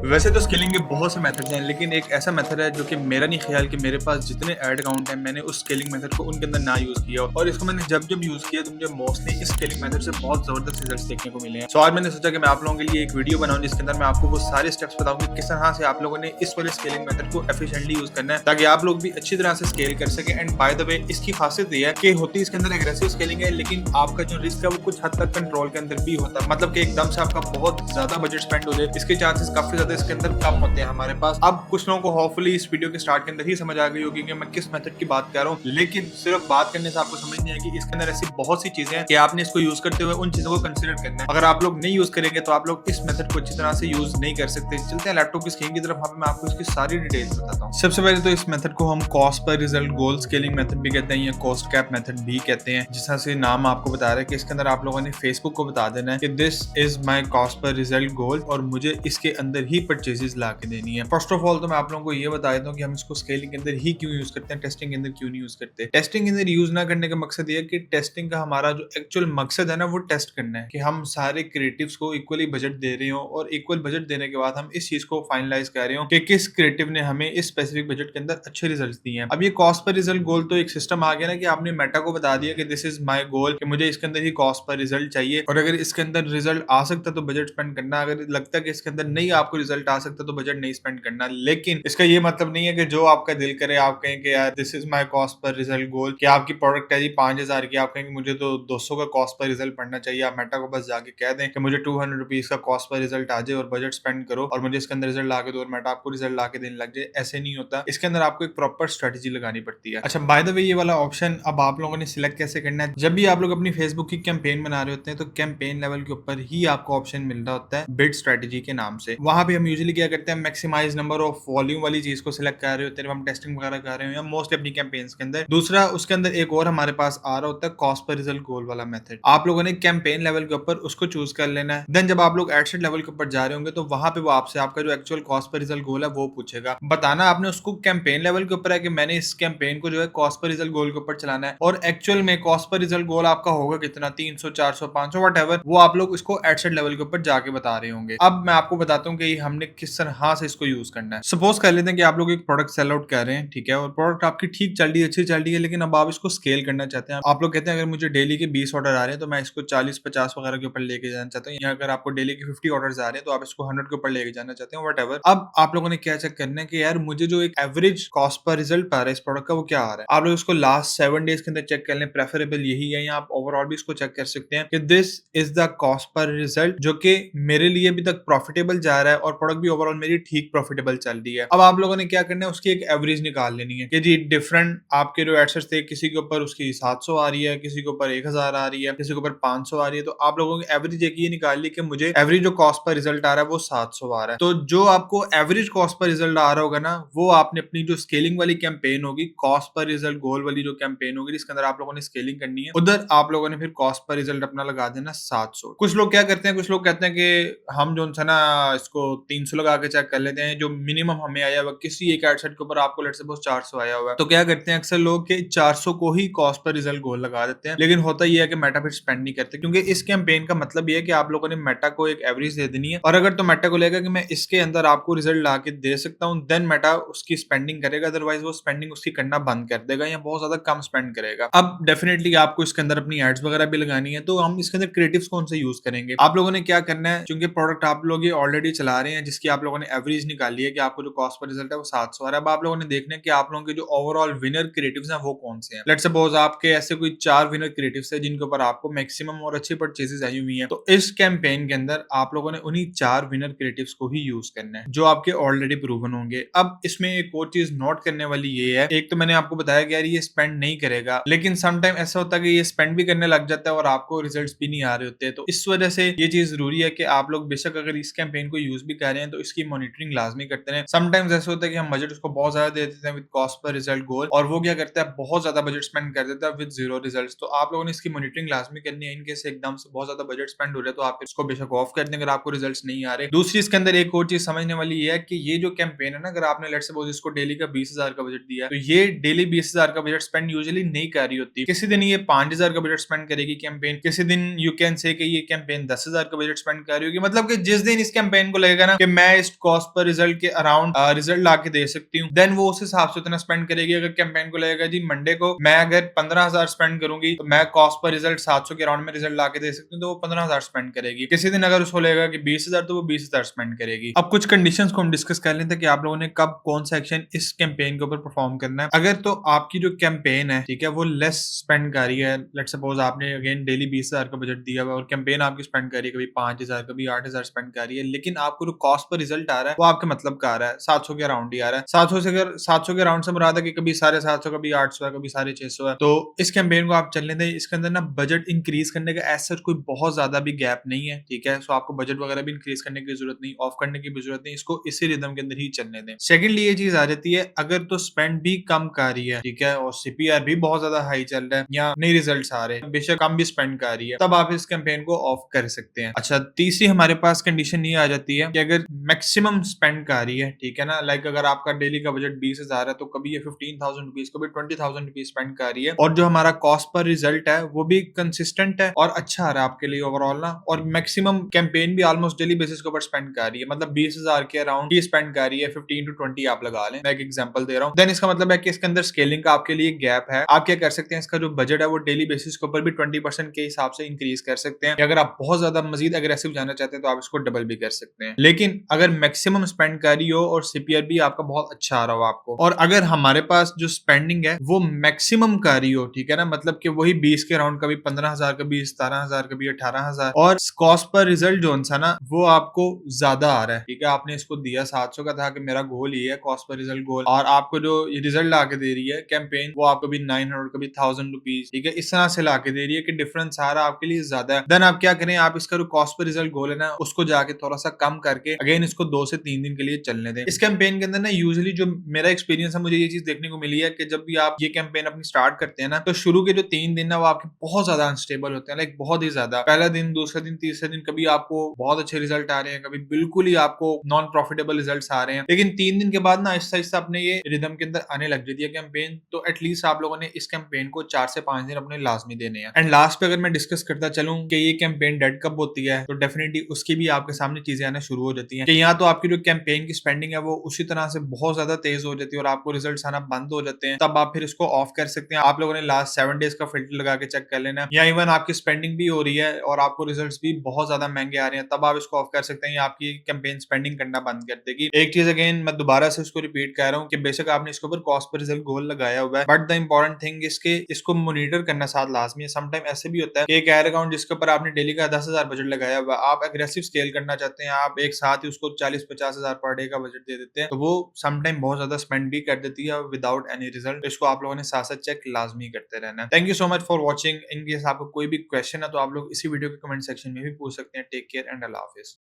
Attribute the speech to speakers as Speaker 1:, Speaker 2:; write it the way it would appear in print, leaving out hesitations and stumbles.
Speaker 1: वैसे तो स्केलिंग के बहुत से मेथड्स हैं, लेकिन एक ऐसा मेथड है जो कि मेरा नहीं ख्याल कि मेरे पास जितने ऐड अकाउंट हैं मैंने उस स्केलिंग मेथड को उनके अंदर ना यूज़ किया हो। और इसको मैंने जब यूज़ किया तो मुझे मोस्टली इस स्केलिंग मेथड से बहुत ज़बरदस्त रिजल्ट्स देखने को मिले हैं। सो आज मैंने सोचा कि मैं आप लोगों के लिए एक वीडियो बनाऊं जिसके अंदर मैं आपको वो सारे स्टेप्स बताऊं कि किस तरह से आप लोगों ने इस वाले स्केलिंग मेथड को एफिशिएंटली यूज़ करना है ताकि आप लोग भी अच्छी तरह से स्केल कर सके। एंड बाय द वे इसकी खासियत ये है कि होती इसके अंदर एग्रेसिव स्केलिंग है, लेकिन आपका जो रिस्क है वो कुछ हद तक कंट्रोल के अंदर भी होता है। मतलब कि एकदम से आपका बहुत ज्यादा बजट स्पेंड हो जाए इसके चांसेस काफी ज्यादा इसके अंदर कम होते हैं हमारे पास। अब कुछ लोगों को होपफुली इस वीडियो के स्टार्ट के अंदर ही समझ आ गई होगी कि मैं किस मेथड की बात कर रहा हूँ, लेकिन सिर्फ बात करने से आपको समझ नहीं आएगी। इसके अंदर ऐसी बहुत सी चीजें हैं कि आपने इसको यूज करते हुए उन चीजों को कंसिडर करना है। अगर आप लोग नहीं यूज करेंगे तो आप लोग इस मेथड को अच्छी तरह से यूज नहीं कर सकते। चलते हैं लैपटॉप की स्क्रीन की तरफ, वहां पे मैं आपको इसकी सारी डिटेल्स बताता हूँ। सबसे पहले तो इस मेथड को हम कॉस्ट पर रिजल्ट गोल स्केलिंग मेथड भी कहते हैं या कॉस्ट कैप मेथड भी कहते हैं। जिस तरह से नाम आपको बता रहा है कि इसके अंदर आप लोगों ने फेसबुक को बता देना है कि this is my cost per result goal और मुझे इसके अंदर ही परचेजेस ला के देनी है। फर्स्ट ऑफ ऑल तो मैं आप लोगों को ये बता देता हूँ कि हम इसको स्केलिंग के अंदर ही क्यों यूज करते हैं, टेस्टिंग के अंदर क्यों नहीं यूज करते। टेस्टिंग के अंदर यूज ना करने का मकसद ये है कि टेस्टिंग का हमारा जो एक्चुअल मकसद है ना वो टेस्ट करना है कि हम सारे क्रिएटिव्स को इक्वली बजट दे रहे हो और इक्वल बजट देने के बाद हम इस चीज को फाइनलाइज कर रहे हो कि किस क्रिएटिव ने हमें इस स्पेसिफिक बजट के अंदर अच्छे रिजल्ट दिए हैं। अब ये कॉस्ट पर रिजल्ट गोल तो एक सिस्टम आ गया ना कि आपने मेटा को बता दिया कि दिस इज माय गोल कि मुझे इसके अंदर ही कॉस्ट पर रिजल्ट चाहिए, और अगर इसके अंदर रिजल्ट आ सकता तो बजट स्पेंड करना, अगर लगता है कि इसके अंदर नहीं आपको रिजल्ट आ सकता तो बजट नहीं स्पेंड करना। लेकिन इसका ये मतलब नहीं है कि जो आपका दिल करे आप कहें कि यार this is my cost per result goal, कि आपकी प्रोडक्ट है जी 5,000 की, आप कहेंगे मुझे तो 200 का कॉस्ट पर रिजल्ट पड़ना चाहिए। आप मेटा को बस जाके कह दें कि मुझे 200 रुपीज का कॉस्ट पर रिजल्ट आ जाए और बजट स्पेंड करो और मुझे इसके अंदर रिजल्ट ला के दो और मेटा आपको रिजल्ट ला के देने लग जाए। ऐसे नहीं होता, इसके अंदर आपको एक प्रॉपर स्ट्रेटेजी लगानी पड़ती है। अच्छा, बाय द वे ये वाला ऑप्शन अब आप लोगों ने सिलेक्ट कैसे करना है, जब भी आप लोग अपनी फेसबुक की कैंपेन बना रहे होते हैं तो कैंपेन लेवल के ऊपर ही आपको ऑप्शन मिल रहा होता है बिड स्ट्रेटेजी के नाम से। वहां पे हम यूजुअली क्या करते हैं, मैक्सिमाइज नंबर ऑफ वॉल्यूम वाली चीज को सिलेक्ट कर रहे होते हैं, हम टेस्टिंग वगैरह कर रहे हो या मोस्टली अपनी कैंपेन्स के अंदर। दूसरा उसके अंदर एक और हमारे पास आ रहा होता है कॉस्ट पर रिजल्ट गोल वाला मेथड। आप लोगों ने कैंपेन लेवल के ऊपर उसको चूज कर लेना है। देन जब आप लोग एडसेट लेवल के ऊपर जा रहे होंगे तो वहां पे वो आपसे आपका जो एक्चुअल कॉस्ट पर रिजल्ट गोल है वो पूछेगा। बताना आपने उसको कैंपेन लेवल के ऊपर है कि मैंने इस कैंपेन को जो है कॉस्ट पर रिजल्ट गोल के ऊपर चलाना है, और एक्चुअल में कॉस्ट पर रिजल्ट गोल आपका होगा कितना, 300 400 500 व्हाटएवर, वो आप लोग इसको एडसेट लेवल के ऊपर जाके बता रहे होंगे। अब मैं आपको बताता हूँ कि हमने किस तरह से इसको यूज करना है। सपोज कर लेते हैं कि आप लोग एक प्रोडक्ट सेल आउट कर रहे हैं, ठीक है, और प्रोडक्ट आपकी ठीक चल रही है, अच्छी चल रही है, लेकिन अब आप इसको स्केल करना चाहते हैं। आप लोग कहते हैं अगर मुझे डेली के 20 ऑर्डर आ रहे हैं तो मैं इसको 40-50 वगैरह के ऊपर लेके जाना चाहता हूँ, या अगर आपको डेली के 50 ऑर्डर आ रहे हैं तो आप इसको 100 के ऊपर लेके जाना चाहते हैं, व्हाटएवर। अब आप लोगों ने क्या चेक करना है कि यार मुझे जो एक एवरेज कॉस्ट पर रिजल्ट पा रहा है इस प्रोडक्ट का वो क्या आ रहा है। आप लोग इसको लास्ट 7 डेज के अंदर चेक कर लें, प्रेफरेबल यही है, या आप ओवरऑल भी इसको चेक कर सकते हैं कि this is the cost per result जो कि मेरे लिए अभी तक प्रॉफिटेबल जा रहा है और प्रोडक्ट भी ओवरऑल मेरी ठीक प्रॉफिटेबल चल रही है। अब आप लोगों ने क्या करना है, उसकी एक एवरेज निकाल लेनी है कि जी डिफरेंट आपके जो एडसेट्स थे, किसी के ऊपर उसकी 700 आ रही है, किसी के ऊपर 1000 आ रही है, किसी के ऊपर 500 आ रही है, तो आप लोगों की एवरेज एक ये निकाल ली कि मुझे एवरेज जो कॉस्ट पर रिजल्ट आ रहा है वो 700 आ रहा है। तो जो आपको एवरेज कॉस्ट पर रिजल्ट आ रहा होगा ना, वो आपने अपनी जो स्केलिंग वाली कैंपेन होगी, कॉस्ट पर रिजल्ट गोल वाली जो कैंपेन होगी जिसके अंदर आप लोगों ने स्केलिंग करनी है, उधर आप लोगों ने फिर कॉस्ट पर रिजल्ट अपना लगा देना 700। कुछ लोग क्या करते हैं, कुछ लोग कहते हैं कि हम जो है ना इसको 300 लगा के चेक कर लेते हैं, जो मिनिमम हमें आया हुआ किसी एक एडसेट के ऊपर आपको लेट से बहुत 400 आया हुआ है, तो क्या करते हैं अक्सर लोग कि 400 को ही कॉस्ट पर रिजल्ट गोल लगा देते हैं। लेकिन होता यह है कि मेटा फिर स्पेंड नहीं करते, क्योंकि इस कैंपेन का मतलब यह है कि आप लोगों ने मेटा को एक एवरेज दे देनी है, और अगर तो मेटा को लेगा कि मैं इसके अंदर आपको रिजल्ट ला के दे सकता हूं, देन मेटा उसकी स्पेंडिंग करेगा, अदरवाइज वो स्पेंडिंग उसकी करना बंद कर देगा या बहुत ज्यादा कम स्पेंड करेगा। अब डेफिनेटली आपको इसके अंदर अपनी एड्स वगैरह भी लगानी है, तो हम इसके अंदर क्रिएटिव्स कौन से यूज करेंगे। आप लोगों ने क्या करना है, क्योंकि प्रोडक्ट आप लोग ये ऑलरेडी चला रहे हैं जिसकी आप लोगों ने एवरेज निकाली है कि आपको जो कॉस्ट पर रिजल्ट है वो 700 आ रहा है। अब आप लोगों ने देखना है कि आप लोगों के जो ओवरऑल विनर क्रिएटिव्स हैं वो कौन से हैं। लेट्स सपोज आपके ऐसे कोई 4 विनर क्रिएटिव्स हैं जिनके ऊपर आपको मैक्सिमम और अच्छी परचेजेस आई हुई हैं, तो इस कैंपेन के अंदर आप लोगों ने उन्हीं 4 विनर क्रिएटिव्स को ही यूज करना है जो आपके ऑलरेडी प्रूवन होंगे। अब इसमें एक और चीज नोट करने वाली ये है, एक तो मैंने आपको बताया कि यार ये स्पेंड नहीं करेगा, लेकिन समटाइम ऐसा होता है कि ये स्पेंड भी करने लग जाता है और आपको रिजल्ट्स भी नहीं आ रहे होते। तो इस वजह से ये चीज जरूरी है कि आप लोग बेशक अगर इस कैंपेन को यूज भी कर रहे हैं तो इसकी मॉनिटरिंग लाजमी करते हैं। समटाइम्स ऐसा होता है कि हम बजट उसको बहुत ज्यादा दे देते हैं with cost per result goal, और वो क्या करता है बहुत ज्यादा बजट स्पेंड कर देता है विद जीरो रिजल्ट्स। तो आप लोगों ने इसकी मॉनिटरिंग लाजमी करनी है। इनकेस एकदम से बहुत ज्यादा बजट स्पेंड हो रहा है तो आप इसको बेशक ऑफ कर दें अगर आपको रिजल्ट्स नहीं आ रहे। दूसरी इसके अंदर एक और चीज समझने वाली ये है कि ये जो कैंपेन है ना, अगर आपने लेट्स सपोज इसको डेली का 20,000 का बजट दिया, तो ये डेली 20,000 का बजट स्पेंड यूजुअली नहीं कर रही होती। किसी दिन ये 5,000 का बजट स्पेंड करेगी कैंपेन, किसी दिन यू कैन से कि ये कैंपेन 10,000 का बजट स्पेंड कर रही होगी। मतलब कि जिस दिन इस कैंपेन को लगेगा ना कि मैं इस कॉस्ट पर रिजल्ट के अराउंड रिजल्ट ला के दे सकती हूँ, देन वो उस हिसाब से उतना स्पेंड करेगी। अगर कैंपेन को लगेगा जी मंडे को मैं अगर 15,000 स्पेंड करूंगी तो मैं कॉस्ट पर रिजल्ट 700 के अराउंड में रिजल्ट ला के दे सकती हूँ, तो वो 15,000 स्पेंड करेगी। किसी दिन अगर उसको लगेगा कि 20,000 तो वो 20,000 स्पेंड करेगी। अब कुछ कंडीशंस को हम डिस्कस कर लेते हैं कि आप लोगों ने कब कौन सा एक्शन इस कैंपेन के ऊपर परफॉर्म करना है। अगर तो आपकी जो कैंपेन है, ठीक है, वो लेस स्पेंड कर रही है, लेट्स सपोज आपने अगेन डेली 20,000 का बजट दिया हुआ और कैंपेन आपकी स्पेंड कर रही है कभी 5,000 कभी 8,000 स्पेंड कर रही है, लेकिन आपको जो कॉस्ट पर रिजल्ट आ रहा है वो आपके मतलब का आ रहा है 700 के अराउंड ही आ रहा है। 700 के अराउंड से मुराद है कि कभी 750, कभी 800 है, कभी 650 है। तो इस कैंपेन को आप चलने दें। इसके अंदर ना बजट इंक्रीज करने का ऐसा कोई बहुत ज्यादा भी गैप नहीं है, ठीक है। सो आपको बजट वगैरह भी इंक्रीज करने की जरूरत नहीं, ऑफ करने की भी जरूरत नहीं, इसको इसी रिदम के अंदर ही चलने दें। सेकेंडली ये चीज आ जाती है अगर तो स्पेंड भी कम कर रही है, ठीक है, और सीपीआर भी बहुत ज्यादा हाई चल रहा है या नई रिजल्ट आ रहे हैं, बेशक कम भी स्पेंड कर रही है, तब आप इस कैंपेन को ऑफ कर सकते हैं। अच्छा, तीसरी हमारे पास कंडीशन ये आ जाती है कि अगर मैक्सिमम स्पेंड कर रही है, ठीक है ना, लाइक अगर आपका डेली का बजट 20,000 है तो कभी ये 15,000 रुपीज, कभी 20,000 रुपीज स्पेंड कर रही है, और जो हमारा कॉस्ट पर रिजल्ट है वो भी कंसिस्टेंट है और अच्छा आ रहा है आपके लिए ओवरऑल ना, और मैक्सिमम कैंपेन भी ऑलमोस्ट डेली बेसिस के ऊपर स्पेंड कर रही है, मतलब 20,000 के अराउंड ही स्पेंड कर रही है, 15 to 20 आप लगा लें, मैं एक एग्जांपल दे रहा हूँ। देन इसका मतलब है कि इसके अंदर स्केलिंग का आपके लिए गैप है। आप क्या कर सकते हैं, इसका जो बजट है वो डेली बेसिस के ऊपर भी 20% के हिसाब से इंक्रीज कर सकते हैं, या अगर आप बहुत ज्यादा मजीद अग्रेसिव जाना चाहते हैं तो आप इसको डबल भी कर सकते हैं। लेकिन अगर मैक्सिमम स्पेंड कर रही हो और सीपीआर भी आपका बहुत अच्छा आ रहा हो आपको, और अगर हमारे पास जो स्पेंडिंग है वो मैक्सिमम कर रही हो, ठीक है ना, मतलब कि वही 20 के अराउंड, कभी 15,000, कभी 17,000, कभी 18,000, और कॉस्ट पर रिजल्ट जो सा ना वो आपको ज्यादा आ रहा है, ठीक है, आपने इसको दिया 700 का था कि मेरा गोल ये है कॉस्ट पर रिजल्ट गोल, और आपको जो ये रिजल्ट ला के दे रही है कैंपेन वो आपको भी 900, कभी 1000 रुपीज, ठीक है, इस तरह से ला के दे रही है कि डिफरेंस आ रहा है आपके लिए ज्यादा है। देन आप क्या करें, आप इसका जो कॉस्ट पर रिजल्ट गोल है ना उसको जाके थोड़ा सा कम करके अगेन इसको 2 से 3 दिन के लिए चलने दें। इस कैंपेन के अंदर ना यूजुअली जो मेरा एक्सपीरियंस है, मुझे ये चीज देखने को मिली है कि जब भी आप ये कैंपेन अपनी स्टार्ट करते हैं ना तो शुरू के जो 3 दिन ना वो आपके बहुत ज्यादा अनस्टेबल होते हैं, लाइक बहुत ही ज्यादा। पहला दिन, दूसरा दिन, तीसरा दिन कभी आपको बहुत अच्छे रिजल्ट आ रहे हैं, कभी बिल्कुल ही आपको नॉन प्रॉफिटेबल रिजल्ट आ रहे हैं, लेकिन 3 दिन के बाद ना आहिस्ता आहिस्ता अपने ये रिदम के अंदर आने लग जाती है कैंपेन। तो एटलीस्ट आप लोगों ने इस कैंपेन को 4 से 5 दिन अपने लाजमी देने हैं। एंड लास्ट पे अगर मैं डिस्कस करता चलूं कि ये कैंपेन डेड कब होती है, तो डेफिनेटली उसकी भी आपके सामने चीजें आना शुरू हो जाती हैं कि यहाँ तो आपकी जो कैंपेन की स्पेंडिंग है वो उसी तरह से बहुत ज्यादा तेज हो जाती है और आपको रिजल्ट आना बंद हो जाते हैं, तब आप फिर इसको ऑफ कर सकते हैं। आप लोगों ने लास्ट 7 डेज का फिल्टर लगा के चेक कर लेना, या इवन आपकी स्पेंडिंग भी हो रही है और आपको रिजल्ट्स भी बहुत ज्यादा महंगे आ रहे हैं, तब आप इसको ऑफ कर सकते हैं, या आपकी कैंपेन स्पेंडिंग करना बंद कर देगी। एक चीज अगेन मैं दोबारा से इसको रिपीट कर रहा हूँ कि बेशक आपने इसके ऊपर कॉस्ट पर रिजल्ट गोल लगाया हुआ है, बट द इंपॉर्टेंट थिंग इसको मॉनिटर करना साथ लाजमी है। समटाइम ऐसे भी होता है कि एक एड अकाउंट जिसके ऊपर आपने डेली का 10,000 बजट लगाया हुआ, आप एग्रेसिव स्केल करना चाहते हैं, आप एक साथ ही उसको 40-50,000 पर डे का बजट दे देते हैं, तो वो समटाइम बहुत ज्यादा स्पेंड भी कर देती है विदाउट एनी रिजल्ट। इसको आप लोगों ने साथ साथ चेक लाजमी करते रहना है। Thank you so much for watching. In case आपको कोई भी क्वेश्चन है तो आप लोग इसी वीडियो के कमेंट सेक्शन में भी पूछ सकते हैं। टेक केयर एंड अल्लाह हाफिज।